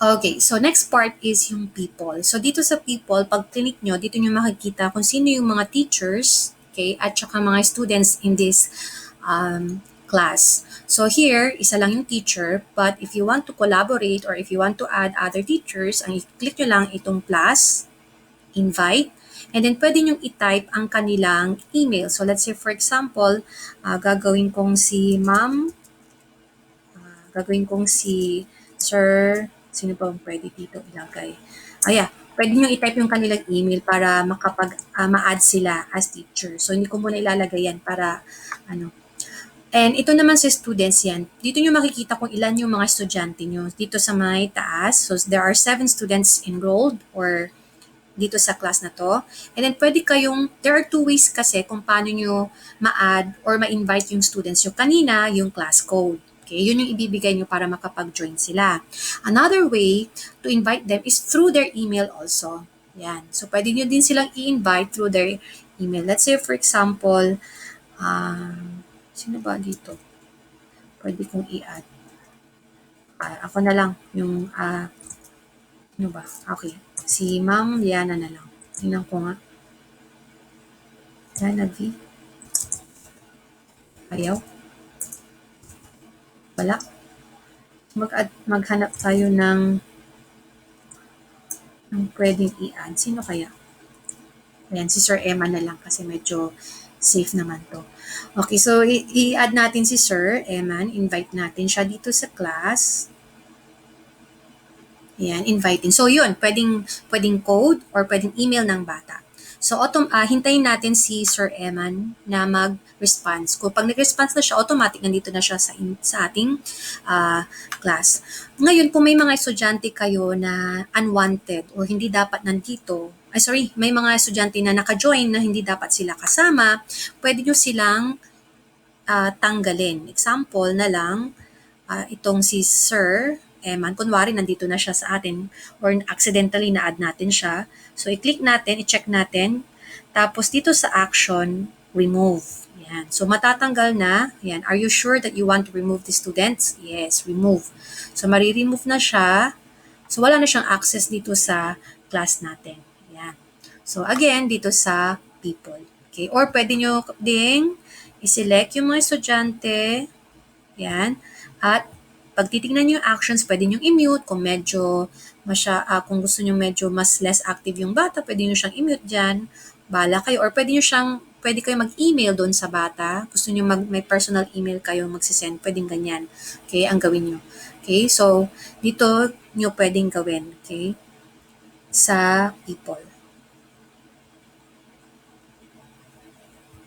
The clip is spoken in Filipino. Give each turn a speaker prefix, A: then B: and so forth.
A: Okay, so next part is yung people. So dito sa people, pag click nyo, dito nyo makikita kung sino yung mga teachers, okay, at saka mga students in this class. So here, isa lang yung teacher, but if you want to collaborate or if you want to add other teachers, ang i-click nyo lang itong plus, invite, and then pwede nyo i-type ang kanilang email. So let's say for example, gagawin kong si ma'am, gagawin kong si Sir, sino pa pwede dito ilagay? Pwede nyo i-type yung kanilang email para ma-add sila as teacher. So, hindi ko muna ilalagay yan para, ano. And ito naman sa students yan. Dito nyo makikita kung ilan yung mga estudyante nyo. Dito sa may taas, so there are 7 students enrolled or dito sa class na to. And then pwede kayong, there are 2 ways kasi kung paano nyo ma-add or ma-invite yung students. Yung kanina, yung class code. Okay, yun yung ibibigay nyo para makapag-join sila. Another way to invite them is through their email also. Yan. So, pwede nyo din silang i-invite through their email. Let's say, for example, sino ba dito? Pwede kong i-add. Ako na lang, yung, ano ba? Okay. Si Ma'am Liana na lang. Tingnan ko nga. Liana V. Ayaw. Wala. Maghanap tayo ng pwedeng i-add. Sino kaya? Ayan, si Sir Emma na lang kasi medyo safe naman to. Okay, so i-add natin si Sir Emma. Invite natin siya dito sa class. Ayan, inviting. So yun, pwedeng code or pwedeng email ng bata. So hintayin natin si Sir Eman na mag-response. Kung pag nag-response na siya, automatic nandito na siya sa ating class. Ngayon, kung may mga estudyante kayo na unwanted or hindi dapat nandito, may mga estudyante na naka-join na hindi dapat sila kasama, pwede nyo silang tanggalin. Example na lang, itong si Sir Eman, kunwari nandito na siya sa atin or accidentally na-add natin siya. So, i-click natin, i-check natin. Tapos dito sa action, remove. Yan. So, matatanggal na. Yan. Are you sure that you want to remove the students? Yes, remove. So, remove na siya. So, wala na siyang access dito sa class natin. Yan. So, again, dito sa people. Okay? Or pwede nyo ding i-select yung mga estudyante. Yan. At pag titignan nyo yung actions, pwede nyo i-mute. Kung kung gusto nyo medyo mas less active yung bata, pwede nyo siyang i-mute dyan. Bala kayo. Or pwede kayo mag-email doon sa bata. Gusto nyo may personal email kayo magsisend, pwedeng ganyan. Okay, ang gawin nyo. Okay, so dito nyo pwedeng gawin. Okay, sa people.